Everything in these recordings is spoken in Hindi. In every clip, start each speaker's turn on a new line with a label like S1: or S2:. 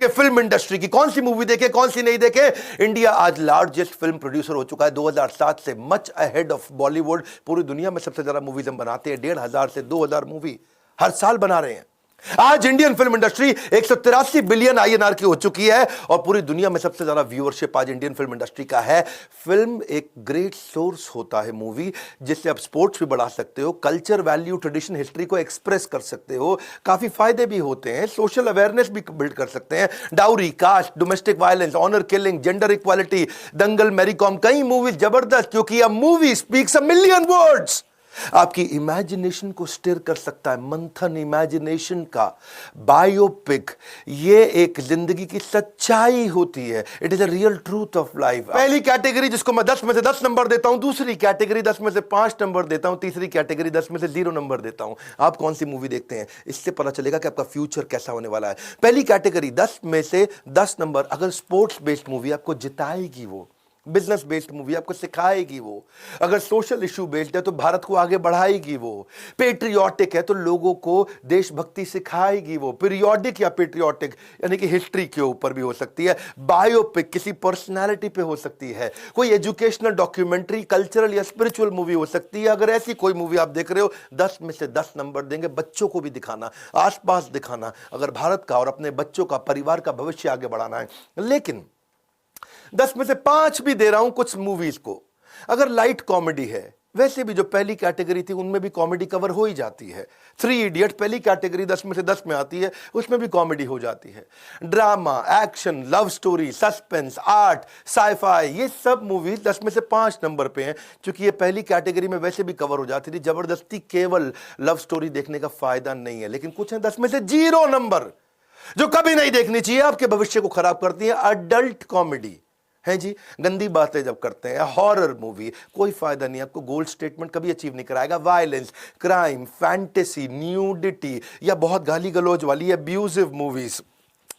S1: देखे फिल्म इंडस्ट्री की, कौन सी मूवी देखे कौन सी नहीं देखे। इंडिया आज लार्जेस्ट फिल्म प्रोड्यूसर हो चुका है 2007 से, मच अहेड ऑफ बॉलीवुड। पूरी दुनिया में सबसे ज्यादा मूवीज हम बनाते हैं, 1500 से 2000 मूवी हर साल बना रहे हैं। आज Indian film industry 183 billion INR की हो चुकी है और पूरी दुनिया में सबसे ज्यादा व्यूअरशिप आज इंडियन फिल्म इंडस्ट्री का है। फिल्म एक ग्रेट सोर्स होता है मूवी, जिससे आप स्पोर्ट्स भी बढ़ा सकते हो, कल्चर, वैल्यू, ट्रेडिशन, हिस्ट्री को एक्सप्रेस कर सकते हो, काफी फायदे भी होते हैं, सोशल अवेयरनेस भी बिल्ड कर सकते हैं। Dowry, caste, domestic violence, honour killing, gender equality, Dangal, Mary Kom, कई मूवीज जबरदस्त, क्योंकि a movie speaks a million words. आपकी इमेजिनेशन को स्टिर कर सकता है, मंथन इमेजिनेशन का। बायोपिक ये एक जिंदगी की सच्चाई होती है, it is a real truth of life. पहली कैटेगरी जिसको मैं 10 में से 10 नंबर देता हूं, दूसरी कैटेगरी 10 में से 5 नंबर देता हूं, तीसरी कैटेगरी 10 में से 0 नंबर देता हूं। आप कौन सी मूवी देखते हैं, इससे पता चलेगा कि आपका फ्यूचर कैसा होने वाला है। पहली कैटेगरी 10 में से 10 नंबर, अगर स्पोर्ट्स बेस्ड मूवी आपको जिताएगी, वो बिजनेस बेस्ड मूवी आपको सिखाएगी, वो अगर सोशल इशू बेस्ड है तो भारत को आगे बढ़ाएगी, वो पेट्रियोटिक है तो लोगों को देशभक्ति सिखाएगी, वो पीरियोडिक या पेट्रियोटिक यानी कि हिस्ट्री के ऊपर भी हो सकती है, बायोपिक किसी पर्सनालिटी पे हो सकती है, कोई एजुकेशनल डॉक्यूमेंट्री, कल्चरल या स्पिरिचुअल मूवी हो सकती है। अगर ऐसी कोई मूवी आप देख रहे हो, 10 में से 10 नंबर देंगे। बच्चों को भी दिखाना, आसपास दिखाना, अगर भारत का और अपने बच्चों का, परिवार का भविष्य आगे बढ़ाना है। लेकिन 10 में से 5 भी दे रहा हूं कुछ मूवीज को, अगर लाइट कॉमेडी है, वैसे भी जो पहली कैटेगरी थी उनमें भी कॉमेडी कवर हो ही जाती है। 3 इडियट पहली कैटेगरी 10 में से 10 में आती है, उसमें भी कॉमेडी हो जाती है। Drama, action, love story, suspense, art, sci fi, ये सब मूवीज 10 में से 5 नंबर पे हैं, क्योंकि ये पहली कैटेगरी में वैसे भी कवर हो जाती थी। जबरदस्ती केवल लव स्टोरी देखने का फायदा नहीं है। लेकिन कुछ है 10 में से 0 नंबर, जो कभी नहीं देखनी चाहिए, आपके भविष्य को खराब करती है। अडल्ट कॉमेडी है जी, गंदी बातें जब करते हैं, हॉरर मूवी, कोई फायदा नहीं, आपको गोल्ड स्टेटमेंट कभी अचीव नहीं कराएगा। वायलेंस, क्राइम, फैंटेसी, न्यूडिटी या बहुत गाली गलौज वाली अब्यूजिव मूवीज,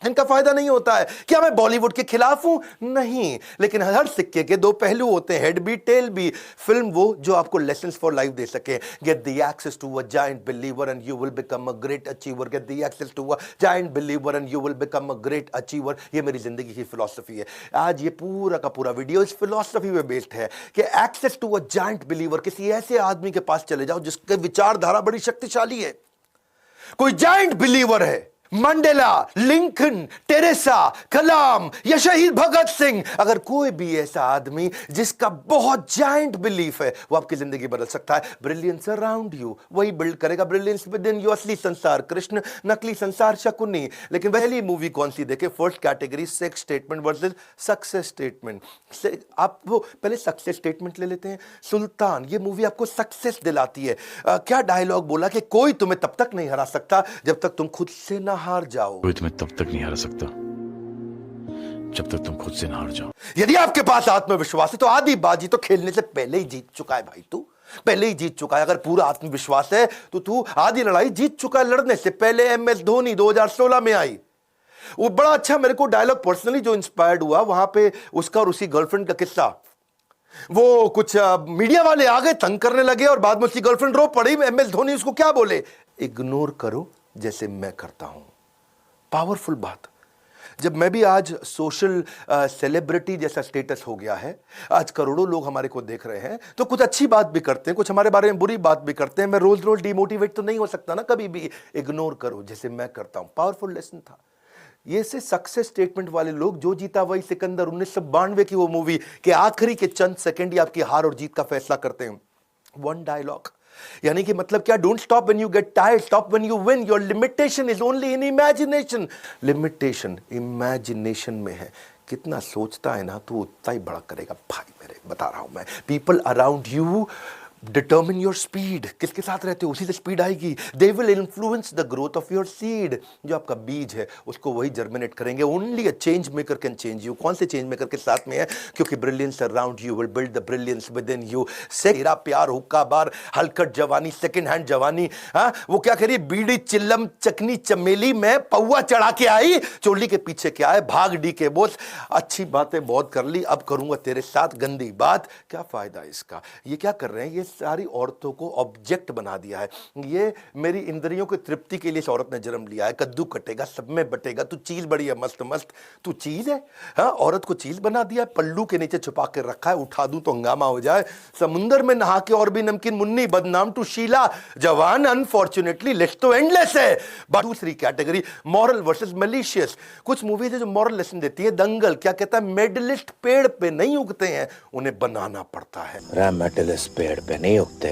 S1: इनका फायदा नहीं होता है। क्या मैं बॉलीवुड के खिलाफ हूं? नहीं, लेकिन हर सिक्के के 2 पहलू होते हैं, हेड भी टेल भी। फिल्म वो जो आपको लेसन्स फॉर लाइफ दे सके। Get the access to a giant believer and you will become a great achiever. Get the access to a giant believer and you will become a great achiever. ये मेरी जिंदगी की फिलॉसफी है। आज ये पूरा का पूरा वीडियो इस फिलॉसफी पे बेस्ड है कि access to a giant believer, किसी ऐसे आदमी के पास चले जाओ जिसके विचारधारा बड़ी शक्तिशाली है, कोई जायंट बिलीवर है। मंडेला, लिंकन, टेरेसा, कलाम या शहीद भगत सिंह, अगर कोई भी ऐसा आदमी जिसका बहुत जायंट बिलीफ है, वो आपकी जिंदगी बदल सकता है। ब्रिलियंस अराउंड यू, वही बिल्ड करेगा ब्रिलियंस विद इन यू। असली संसार कृष्ण, नकली संसार शकुनी। लेकिन पहली मूवी कौन सी देखे? First category sex statement versus success statement. आप वो पहले सक्सेस स्टेटमेंट ले लेते हैं। सुल्तान, ये मूवी आपको सक्सेस दिलाती है। क्या डायलॉग बोला कि कोई तुम्हें तब तक नहीं हरा सकता जब तक तुम खुद से ना हार जाओ।
S2: कोई तुम्हें तब तक नहीं हरा सकता जब तक तुम खुद से ना हार जाओ।
S1: यदि आपके पास आत्मविश्वास है तो आधी बाजी तो खेलने से पहले ही जीत चुका है भाई, तू पहले ही जीत चुका है। अगर पूरा आत्मविश्वास है तो तू आधी लड़ाई जीत चुका है लड़ने से पहले। MS धोनी 2016 में आई, वो बड़ा अच्छा मेरे को डायलॉग पर्सनली जो इंस्पायर्ड हुआ, वहां पे उसका और उसकी गर्लफ्रेंड का किस्सा। वो कुछ मीडिया वाले आ गए, तंग करने लगे और बाद में उसकी गर्लफ्रेंड रो पड़ी। MS धोनी उसको क्या बोले? इग्नोर करो जैसे मैं करता हूं। पावरफुल बात। जब मैं भी आज सोशल सेलिब्रिटी जैसा स्टेटस हो गया है, आज करोड़ों लोग हमारे को देख रहे हैं, तो कुछ अच्छी बात भी करते हैं, कुछ हमारे बारे में बुरी बात भी करते हैं। मैं रोज रोज डिमोटिवेट तो नहीं हो सकता ना कभी भी। इग्नोर करो जैसे मैं करता हूं। पावरफुल लेसन था ये। से सक्सेस स्टेटमेंट वाले लोग, जो जीता वही सिकंदर, 1992 की वो मूवी के आखिरी के चंद सेकंड ही आपकी हार और जीत का फैसला करते हैं। वन डायलॉग, यानी कि मतलब क्या? Don't stop when you get tired, stop when you win. Your limitation is only in imagination. Limitation imagination में है। कितना सोचता है ना तो उतना ही बड़ा करेगा भाई मेरे, बता रहा हूं मैं। People around you determine your speed. किसके साथ रहते हो उसी से स्पीड आएगी। They will influence the growth of your seed. जो आपका बीज है उसको वही जर्मिनेट करेंगे। Only a change maker can change you. कौन से चेंज मेकर के साथ में है? क्योंकि brilliance around you will build the brilliance within you. सेरा प्यार, हुक्का बार, हलकट जवानी, सेकंड हैंड जवानी। हाँ, वो क्या कह रही है? बीड़ी चिल्लम चकनी चमेली में पौवा चढ़ा के आई, चोली के पीछे क्या है? भाग डी के बोस। अच्छी बातें बहुत कर ली, अब करूंगा तेरे साथ गंदी बात। क्या फायदा इसका? ये क्या कर रहे हैं? ये सारी औरतों को ऑब्जेक्ट बना दिया है। ये मेरी इंद्रियों की तृप्ति के लिए इस औरत ने जन्म लिया है। कद्दू कटेगा, सब में बटेगा, तू चीज बड़ी है मस्त मस्त, तू चीज है। हाँ, औरत को चीज बना दिया है, पल्लू के नीचे छुपा के रखा है, उठा दूं तो हंगामा हो जाए। समुंदर में नहा के और भी नमकीन मुन्नी, बदनाम टू शीला जवान, अनफॉर्चुनेटली लिस्ट तो एंडलेस है। दूसरी कैटेगरी मॉरल वर्सेस मैलिशियस। कुछ मूवीज है जो मॉरल लेसन देती है। दंगल क्या कहता है, मेडलिस्ट पेड़ पे नहीं उगते हैं, उन्हें बनाना पड़ता है।
S3: मेडलिस्ट पेड़ पे नहीं उगते,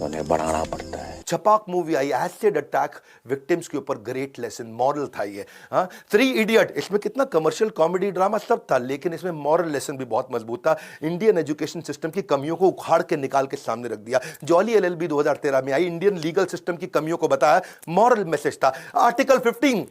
S3: उन्हें बढ़ाना पड़ता है।
S1: छपाक मूवी आई, एसिड अटैक विक्टिम्स के ऊपर, ग्रेट लेसन, मॉरल था ये। हाँ, 3 इडियट, इसमें कितना कमर्शियल कॉमेडी ड्रामा सब था, लेकिन इसमें मॉरल लेसन भी बहुत मजबूत था। इंडियन एजुकेशन सिस्टम की कमियों को उखाड़ के निकाल के सामने रख दिया। जॉली एलएलबी 2013 में आई, इंडियन लीगल सिस्टम की कमियों को बताया, मॉरल मैसेज था। आर्टिकल 15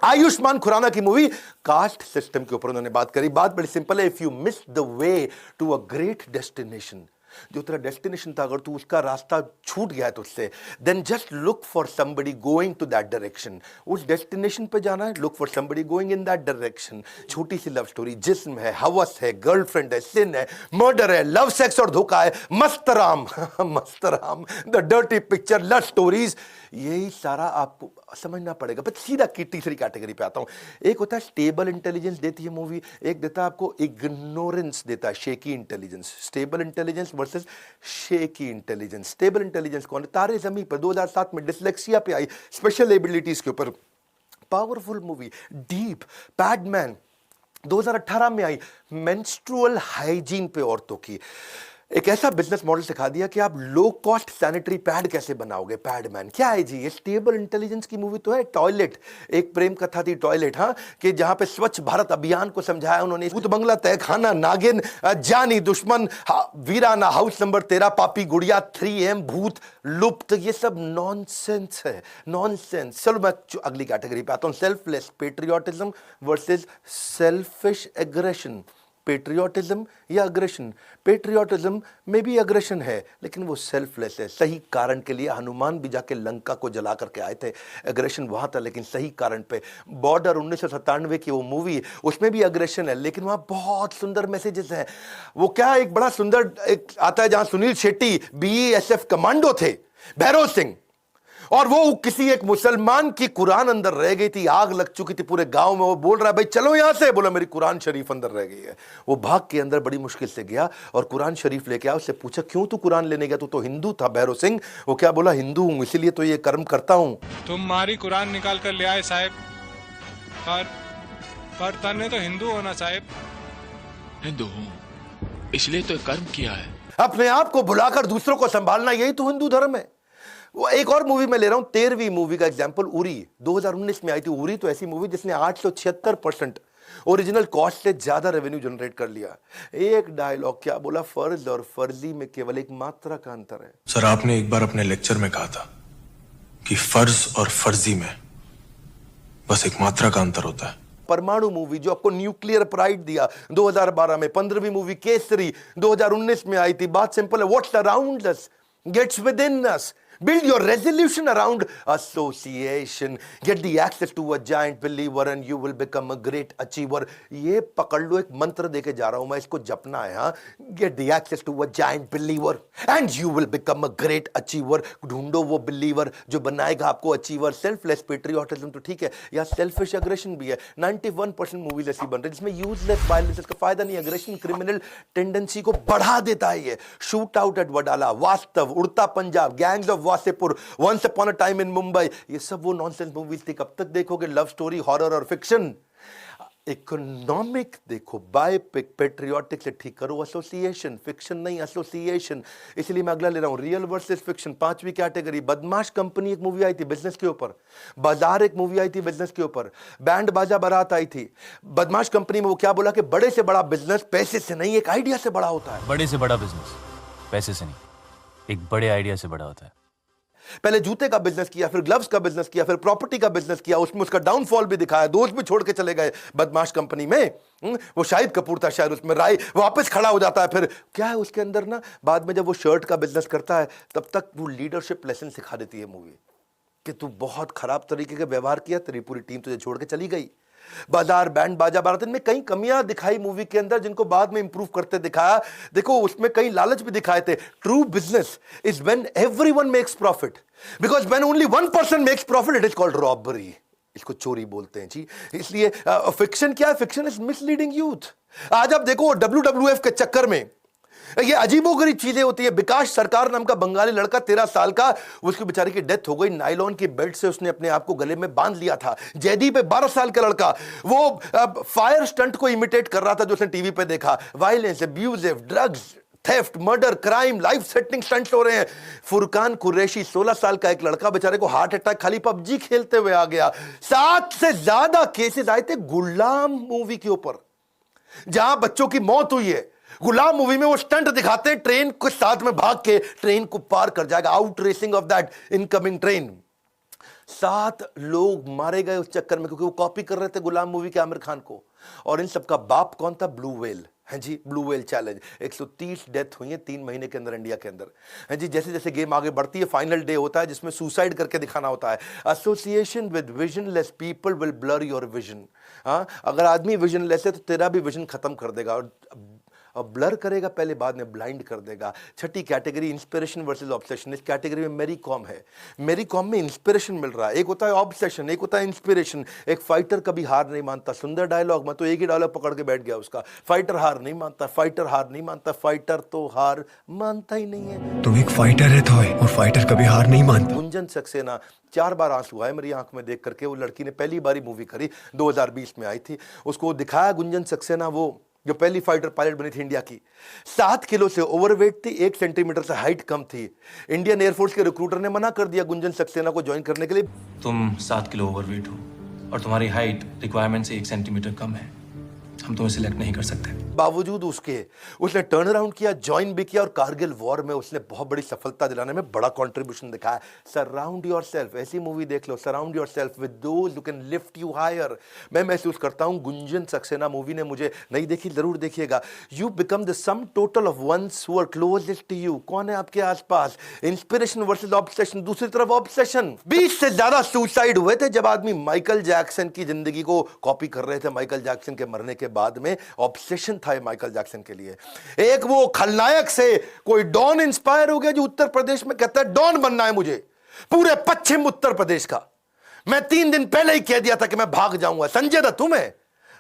S1: आयुष्मान खुराना की मूवी, कास्ट सिस्टम के ऊपर उन्होंने बात करी। बात बड़ी सिंपल है, if you miss the way to a great destination, जो तेरा डेस्टिनेशन था, अगर तू उसका रास्ता छूट गया है तुझसे, then just look for somebody going to that direction. उस डेस्टिनेशन पे जाना है, look for somebody going in that direction. छोटी सी लव स्टोरी, जिस्म है, हवस है, गर्लफ्रेंड है, सिन है, मर्डर है, लव सेक्स और धोखा है, Mastram Mastram, the dirty picture, love stories, यही सारा आपको समझना पड़ेगा। पर सीधा की तीसरी कैटेगरी पे आता हूं। एक होता है स्टेबल इंटेलिजेंस देती है मूवी, एक देता है आपको इग्नोरेंस देता है, shaky intelligence. Stable intelligence versus shaky intelligence. Stable intelligence कौन है? तारे ज़मीं पर 2007 में डिसलेक्सिया पे आई, स्पेशल एबिलिटीज के ऊपर, पावरफुल मूवी। डीप, पैडमैन 2018 में आई, मेंस्ट्रुअल हाइजीन पे औरतों की। एक ऐसा बिजनेस मॉडल सिखा दिया कि आप लो कॉस्ट सैनिटरी पैड कैसे बनाओगे। पैडमैन क्या है जी? ये स्टेबल इंटेलिजेंस की मूवी तो है। टॉयलेट, एक प्रेम कथा थी टॉयलेट, हाँ, कि जहां पे स्वच्छ भारत अभियान को समझाया उन्होंने। भूत बंगला, तहखाना, नागिन, जानी दुश्मन, वीराना, हाउस नंबर 13, पापी गुड़िया, 3M, भूत, लुप्त, ये सब नॉनसेंस है, नॉनसेंस। चलो मैं अगली कैटेगरी पे आता हूं, selfless patriotism versus selfish aggression. Patriotism या अग्रेशन? पेट्रियोटिज्म में भी अग्रेशन है, लेकिन वो सेल्फलेस है। सही कारण के लिए हनुमान भी जाके लंका को जला करके आए थे। अग्रेशन वहां था, लेकिन सही कारण पे। बॉर्डर 1997 की वो मूवी, उसमें भी अग्रेशन है, लेकिन वहां बहुत सुंदर मैसेजेस हैं। वो क्या, एक बड़ा सुंदर एक आता है जहां सुनील शेट्टी BESF कमांडो थे, भैरव सिंह, और वो किसी एक मुसलमान की कुरान अंदर रह गई थी, आग लग चुकी थी पूरे गांव में। वो बोल रहा है, भाई चलो यहां से। बोला, मेरी कुरान शरीफ अंदर रह गई है। वो भाग के अंदर बड़ी मुश्किल से गया और कुरान शरीफ लेके आया। उससे पूछा, क्यों तू कुरान लेने गया? तू तो हिंदू था भैरव सिंह। वो क्या बोला, हिंदू हूं इसीलिए तो ये कर्म करता हूं।
S4: तुम्हारी कुरान निकाल कर ले आए साहब, पर तने तो हिंदू होना साहब।
S2: हिंदू हूँ इसलिए तो कर्म किया है।
S1: अपने आप को भुलाकर दूसरों को संभालना, यही तो हिंदू धर्म है। वो एक और मूवी में ले रहा हूं, 13वीं मूवी का एग्जांपल, उरी 2019 में आई थी। उरी तो ऐसी मूवी जिसने 876% ओरिजिनल कॉस्ट से ज्यादा रेवेन्यू जनरेट कर लिया। एक डायलॉग क्या बोला, फर्ज और फर्जी में केवल एक मात्रा का अंतर है।
S5: सर, आपने एक बार अपने लेक्चर में कहा था कि फर्ज और फर्जी में बस एक मात्रा का अंतर होता है।
S1: परमाणु मूवी जो आपको न्यूक्लियर प्राइड दिया 2012 में। 15वीं मूवी केसरी 2019 में आई थी। बात सिंपल है, what's around us gets within us. Build your resolution around association. Get the access to a giant believer and you will become a great achiever. ये पकड़ लो, एक मंत्र देके जा रहा हूं मैं, इसको जपना है। हाँ, Get the access to a giant believer and you will become a great achiever. ढूंढो वो believer जो बनाएगा आपको achiever. Selfless patriotism तो ठीक है, या selfish aggression भी है। 91% मूवीज ऐसी बन रही जिसमें यूजलेस वायलेंस, इसका फायदा नहीं। अग्रेशन क्रिमिनल टेंडेंसी को बढ़ा देता है। ये shoot out at Wadala, Vaastav, Udta Punjab, gangs of Wasseypur, once upon a time in Mumbai, ये सब वो नॉनसेंस मूवीज थी। कब तक देखोगे लव स्टोरी, हॉरर और फिक्शन? इकोनॉमिक देखो, बायोपिक, पेट्रियोटिक से ठीक करो एसोसिएशन, फिक्शन नहीं एसोसिएशन। इसलिए मैं अगला ले रहा हूं, रियल वर्सेस फिक्शन, 5वीं कैटेगरी। बदमाश कंपनी एक मूवी आई थी बिजनेस के ऊपर, बाजार एक मूवी आई थी बिजनेस के ऊपर, बैंड बाजा बारात आई थी। बदमाश कंपनी में वो क्या बोला कि बड़े से बड़ा बिजनेस पैसे से नहीं, एक आइडिया से बड़ा होता है।
S6: बड़े से बड़ा बिजनेस पैसे से नहीं, एक बड़े आइडिया से बड़ा होता है।
S1: पहले जूते का बिजनेस किया, फिर ग्लव्स का बिजनेस किया, फिर प्रॉपर्टी का बिजनेस किया, उसमें उसका डाउनफॉल भी दिखाया, दोस्त भी छोड़ के चले गए बदमाश कंपनी में। वो शाहिद कपूर था शायद उसमें, राय वापस खड़ा हो जाता है। फिर क्या है उसके अंदर ना, बाद में जब वो शर्ट का बिजनेस करता है, तब तक वो लीडरशिप लेसन सिखा देती है मूवी कि तू बहुत खराब तरीके का व्यवहार किया, तेरी पूरी टीम तुझे छोड़ के चली गई। बाजार बैंड बाजा बारात, इनमें कई कमियां दिखाई मूवी के अंदर जिनको बाद में इंप्रूव करते दिखाया। देखो उसमें कई लालच भी दिखाए थे। True business is when everyone makes profit, because when only one person makes profit it is called robbery. इसको चोरी बोलते हैं जी। इसलिए फिक्शन क्या है? Fiction is misleading youth. आज आप देखो WWF के चक्कर में ये अजीबोगरीब चीजें होती है। विकास सरकार नाम का बंगाली लड़का 13 साल का, उसकी बेचारे की डेथ हो गई। नायलॉन की बेल्ट से उसने अपने आप को गले में बांध लिया था। जयदीप 12 साल का लड़का, वो फायर स्टंट को इमिटेट कर रहा था जो उसने टीवी पे देखा। Violence, abusive, drugs, theft, murder, crime, life setting stunts हो रहे हैं। फुरकान कुरैशी 16 साल का एक लड़का, बेचारे को हार्ट अटैक खाली PUBG खेलते हुए आ गया। 7 से ज्यादा केसेस आए थे गुलाम मूवी के ऊपर, जहां बच्चों की मौत हुई है। गुलाम मूवी में वो स्टंट दिखाते हैं, ट्रेन के साथ में भाग के ट्रेन को पार कर जाएगा, out racing of that incoming train. 7 लोग मारे गए उस चक्कर में, क्योंकि वो कॉपी कर रहे थे गुलाम मूवी के आमिर खान को। और इन सबका बाप कौन था? ब्लू व्हेल है जी, ब्लू व्हेल चैलेंज। 130 डेथ हुई है 3 महीने के अंदर इंडिया के अंदर है जी। जैसे जैसे गेम आगे बढ़ती है, फाइनल डे होता है जिसमें सुसाइड करके दिखाना होता है। Association with visionless people will blur your vision. हाँ, अगर आदमी विजनलेस है तो तेरा भी विजन खत्म कर देगा, और ब्लर करेगा पहले, बाद में ब्लाइंड कर देगा। छठी कैटेगरी इंस्पिरेशन वर्सेस ऑब्सेशन। इस कैटेगरी में मेरी कॉम है। मेरी कॉम में इंस्पिरेशन मिल रहा है। एक होता है ऑब्सेशन, एक होता है इंस्पिरेशन। एक फाइटर कभी हार नहीं मानता। सुंदर डायलॉग, मैं तो एक ही डायलॉग पकड़ के बैठ गया उसका। फाइटर हार नहीं मानता, फाइटर हार नहीं मानता, फाइटर तो हार मानता ही नहीं है।
S7: तुम एक फाइटर है तो है, और फाइटर कभी हार नहीं मानता।
S1: गुंजन सक्सेना, 4 बार आंसू आए मेरी आंख में देख करके। वो लड़की ने पहली बारी मूवी करी, 2020 में आई थी। उसको दिखाया गुंजन सक्सेना, वो जो पहली फाइटर पायलट बनी थी इंडिया की। 7 किलो से ओवरवेट थी, 1 सेंटीमीटर से हाइट कम थी। इंडियन एयरफोर्स के रिक्रूटर ने मना कर दिया गुंजन सक्सेना को ज्वाइन करने के लिए।
S8: तुम 7 किलो ओवरवेट हो और तुम्हारी हाइट रिक्वायरमेंट से 1 सेंटीमीटर कम है, हम तुम्हें सिलेक्ट नहीं कर सकते।
S1: बावजूद उसके उसने टर्न अराउंड किया, ज्वाइन भी किया, और कारगिल वॉर में उसने बहुत बड़ी सफलता दिलाने में बड़ा कंट्रीब्यूशन दिखाया। सराउंड योरसेल्फ, ऐसी मूवी देख लो, surround yourself with those who can lift you higher. मैं महसूस करता हूं गुंजन सक्सेना मूवी ने, मुझे नहीं देखी जरूर देखिएगा। You become the sum total of ones who are closest to you. कौन है आपके आसपास? Inspiration versus obsession. दूसरी तरफ ऑब्सेशन। 20 से ज्यादा सुसाइड हुए थे जब आदमी माइकल जैक्सन की जिंदगी को कॉपी कर रहे थे। माइकल जैक्सन के मरने के बाद में ऑब्सेशन था माइकल जैक्सन के लिए। एक वो खलनायक से कोई डॉन इंस्पायर हो गया जो उत्तर प्रदेश में कहता है डॉन बनना है मुझे, पूरे पश्चिम उत्तर प्रदेश का। मैं 3 दिन पहले ही कह दिया था कि मैं भाग जाऊंगा। संजय दत्त हूं मैं।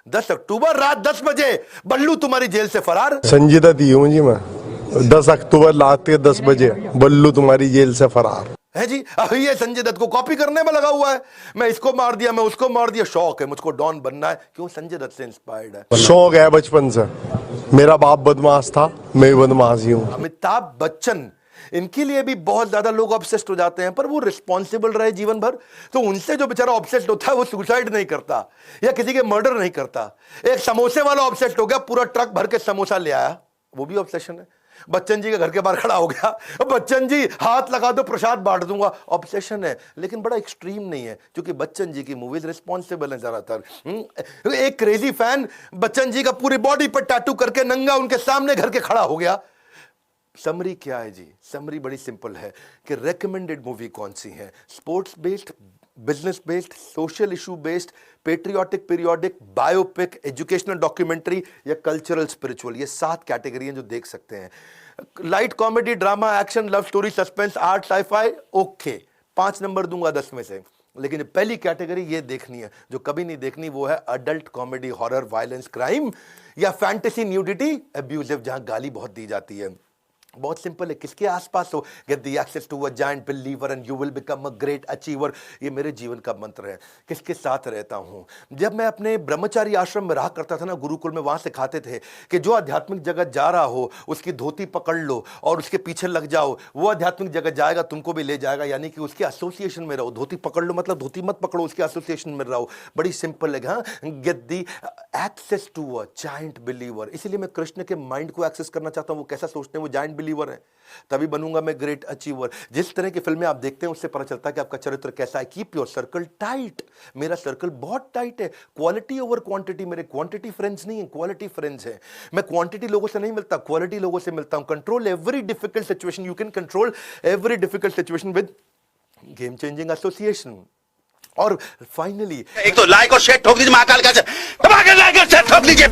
S1: 10 अक्टूबर रात 10 बजे बल्लू तुम्हारी जेल से फरार।
S9: संजय दत्त हूं जी मैं। 10 अक्टूबर रात के 10 बजे बल्लू तुम्हारी जेल से फरार
S1: है जी। अब ये संजय दत्त को कॉपी करने में लगा हुआ है। मैं इसको मार दिया, मैं उसको मार दिया। शौक है मुझको डॉन बनना है। क्यों? संजय दत्त से इंस्पायर्ड है।
S9: शौक है बचपन से। मेरा बाप बदमाश था, मैं बदमाश ही हूँ।
S1: अमिताभ बच्चन, इनके लिए भी बहुत ज्यादा लोग ऑब्सेस्ड हो जाते हैं, पर वो रिस्पॉन्सिबल रहे जीवन भर, तो उनसे जो बेचारा ऑब्सेस्ड होता है वो सुसाइड नहीं करता या किसी के मर्डर नहीं करता। एक समोसे वाला ऑब्सेस्ड हो गया, पूरा ट्रक भर के समोसा ले आया, वो भी ऑब्सेशन है। बच्चन जी के घर के बाहर खड़ा हो गया, बच्चन जी हाथ लगा दो प्रसाद बांट दूंगा, ऑब्सेशन है, लेकिन बड़ा एक्सट्रीम नहीं है, क्योंकि बच्चन जी की मूवीज रिस्पॉन्सिबल है ज्यादातर। एक क्रेजी फैन बच्चन जी का पूरी बॉडी पर टैटू करके नंगा उनके सामने घर के खड़ा हो गया। समरी क्या है जी? समरी बड़ी सिंपल है कि रेकमेंडेड मूवी कौन सी है, sports based, business based, social issue based, patriotic, periodic, biopic, educational documentary या कल्चरल स्पिरिचुअल। ये 7 कैटेगरी हैं जो देख सकते हैं। Light comedy, drama, action, love story, suspense, art, sci fi, okay 5 number दूंगा 10 में से। लेकिन पहली कैटेगरी ये देखनी है जो कभी नहीं देखनी, वो है adult comedy, horror, violence, crime या फैंटेसी, न्यूडिटी, अब्यूजिव, जहां गाली बहुत दी जाती है। बहुत सिंपल है, किसके आसपास हो, get the access to a giant believer and you will become a great achiever. ये मेरे जीवन का मंत्र है। किसके साथ रहता हूं? जब मैं अपने ब्रह्मचारी आश्रम में रहा करता था ना, गुरुकुल में, वहां सिखाते थे कि जो आध्यात्मिक जगत जा रहा हो उसकी धोती पकड़ लो और उसके पीछे लग जाओ, वो आध्यात्मिक जगत जाएगा, तुमको भी ले जाएगा। यानी कि उसके एसोसिएशन में रहो। धोती पकड़ लो मतलब धोती मत पकड़ो, उसके एसोसिएशन में रहो। बड़ी सिंपल है। हाँ, get the access to a giant believer. इसीलिए मैं कृष्ण के माइंड को एक्सेस करना चाहता हूं। वो कैसा सोचते हैं, वो जायंट बिलीवर है, तभी बनूंगा मैं ग्रेट अचीवर। जिस तरह की फिल्में आप देखते हैं उससे पता चलता है कि आपका चरित्र कैसा है। Keep your circle tight. मेरा सर्कल बहुत टाइट है। Quality over quantity. मेरे क्वांटिटी फ्रेंड्स नहीं है, क्वालिटी फ्रेंड्स है। मैं क्वांटिटी लोगों से नहीं मिलता, क्वालिटी लोगों से मिलता हूं। Control every difficult situation. You can control every difficult situation with game changing association. और फाइनली
S10: एक तो लाइक और शेयर ठोक दीजिए, महाकाल का लाइक और शेयर ठोक दीजिए।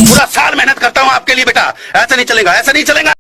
S10: पूरा साल मेहनत करता हूं आपके लिए बेटा, ऐसा नहीं चलेगा, ऐसा नहीं चलेगा।